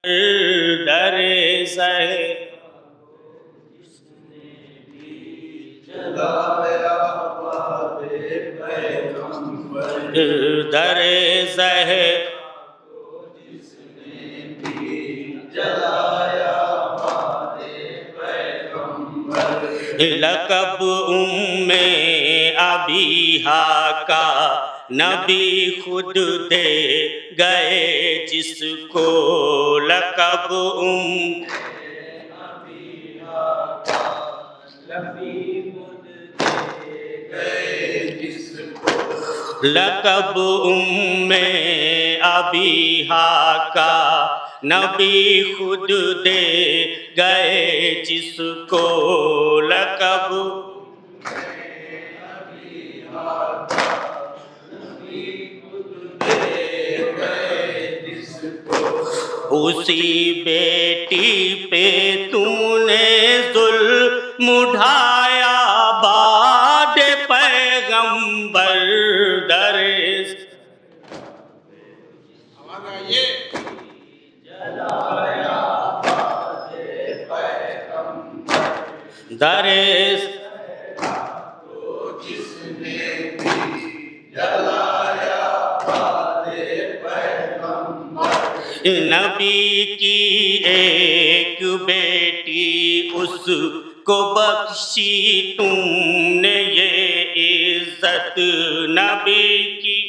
در سہ در سہ لقب ابیہا کا نبی خود دے گئے جس کو لقب ابیہا کا نبی خود دے گئے جس کو لقب ابیہا کا نبی خود دے گئے جس کو لقب اسی بیٹی پہ تم نے ظلم اٹھایا بعد پیغمبر در در نبی کی ایک بیٹی اس کو بخشی تم نے یہ عزت نبی کی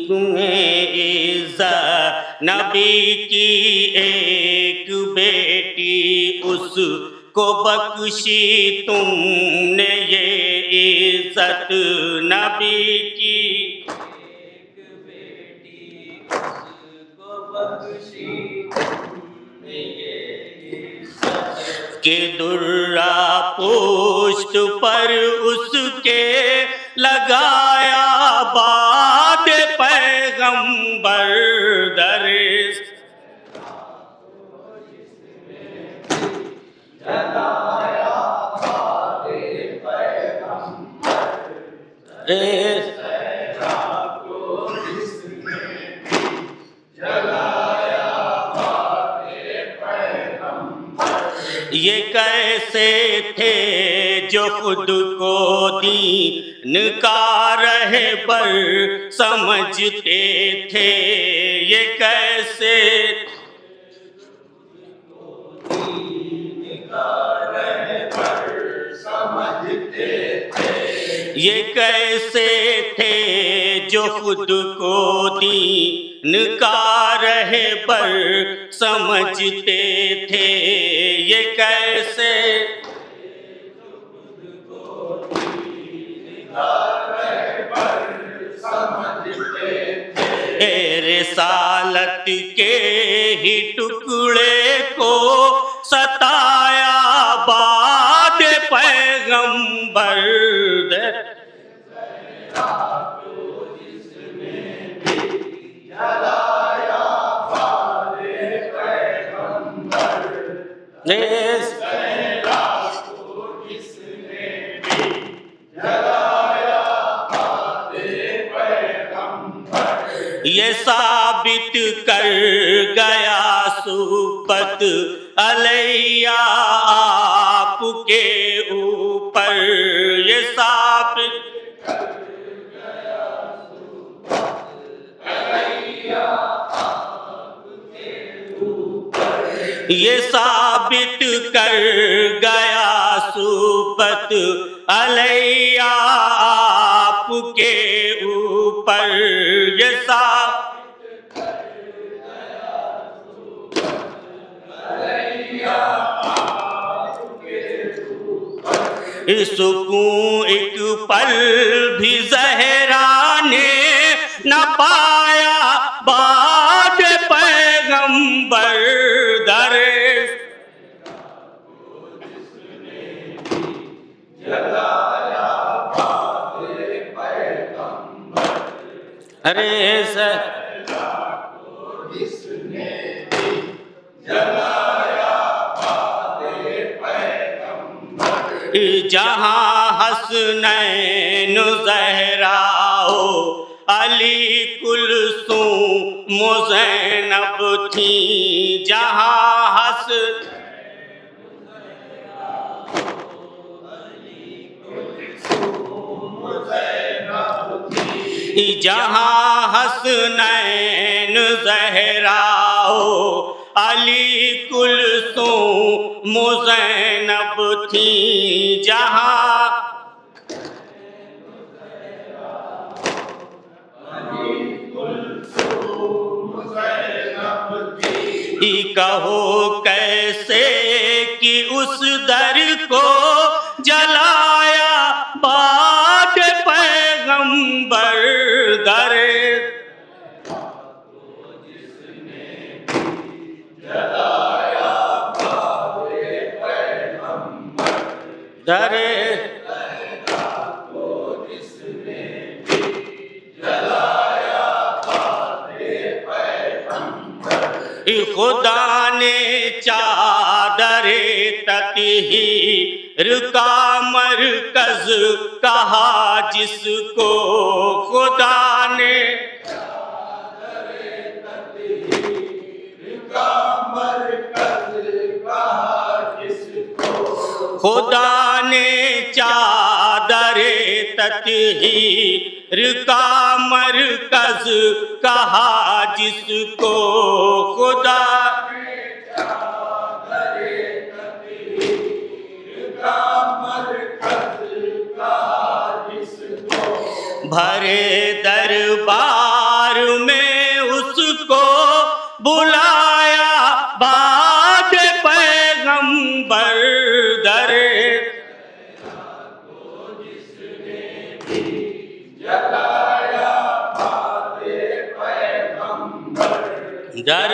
تمہیں عزت نبی کی ایک بیٹی اس کو بخشی تم نے یہ عزت نبی کی ایک بیٹی اس کو بخشی تم نے یہ عزت کہ درہ پشت پر اس کے لگایا بعد پیغمبر در یہ کیسے تھے جو خود کو دین کا رہبر سمجھتے تھے یہ کیسے یہ کیسے تھے جو خود کو دین کا رہبر سمجھتے تھے یہ کیسے رسالت کے ہی ٹکڑے کو ستایا بعد پیغمبر یہ ثابت کر گیا صحبت علیہ آپ کے اوپر یہ ثابت کر گیا صحبت علیہ آپ کے اوپر یہ ثابت کر گیا صحبت علیہ آپ کے اوپر یہ سکون ایک پل بھی زہرا نے نہ پایا بعد پیغمبر در ارے جہاں حسنین زہرا علی کلثوم زینب تھیں جہاں حسن جہاں حسنین زہرا علی کلثوم زینب تھیں جہاں کہو کیسے کہ اس در کو جلایا بعد پیغمبر در در خدا نے چادر تطہیر کا مرکز کہا جس کو خدا نے چادر تطہیر کا مرکز کہا جس کو خدا نے چادر تطہیر کا مرکز کہا جس کو خدا نے چادر تطہیر کا مرکز کہا جس کو بھرے دربار میں اس کو بلایا بعد پیغمبر در در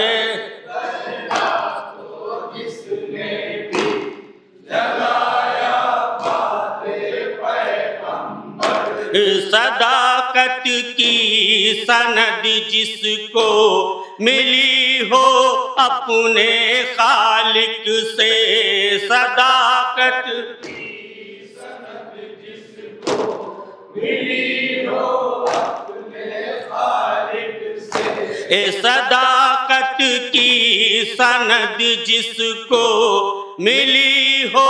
صداقت کی سند جس کو ملی ہو اپنے خالق سے صداقت کی سند جس کو ملی ہو اپنے خالق سے صداقت کی سند جس کو ملی ہو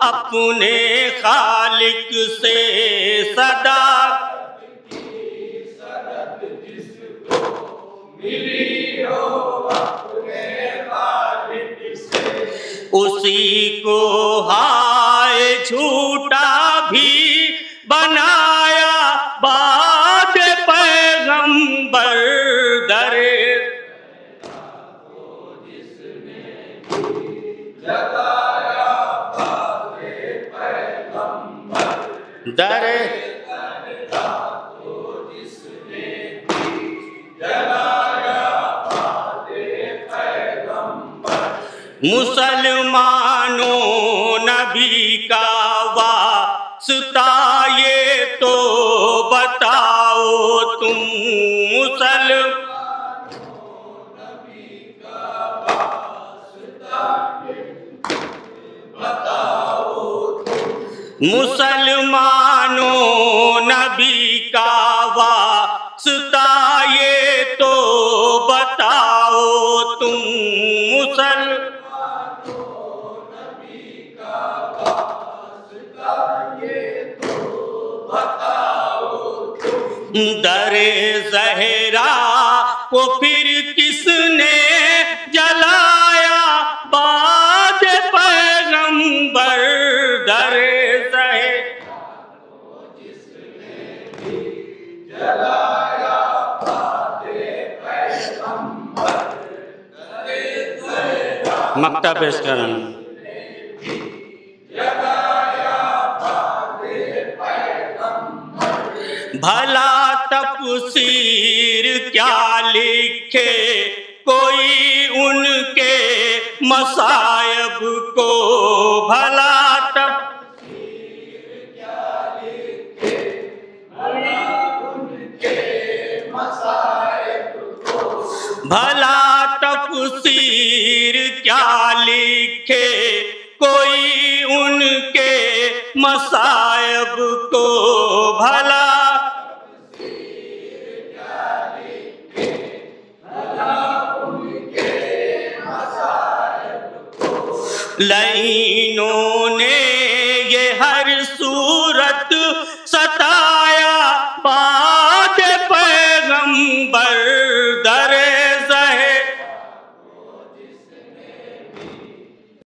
اپنے خالق سے صداقت کی سند جس کو ملی ہو اپنے خالق سے اسی کو ہائے جھوٹا بھی بنایا بعد پیغمبر در در مسلمانوں نبی کا واسطہ یہ تو بتاؤ تم مسلمانوں نبی کا واسطہ یہ تو بتاؤ تم مسلمانوں نبی کا واسطہ یہ تو بتاؤ تم در زہرا کو پھر کس نے جلایا بعد پیغمبر در مقطع پیش کرنا بھلا تفسیر کیا لکھے کوئی ان کے مصائب کو بھلا تفسیر کیا لکھے ان کے مصائب کو بھلا تفسیر کیا لکھے کوئی ان کے مصائب کو بھلا لعینوں نے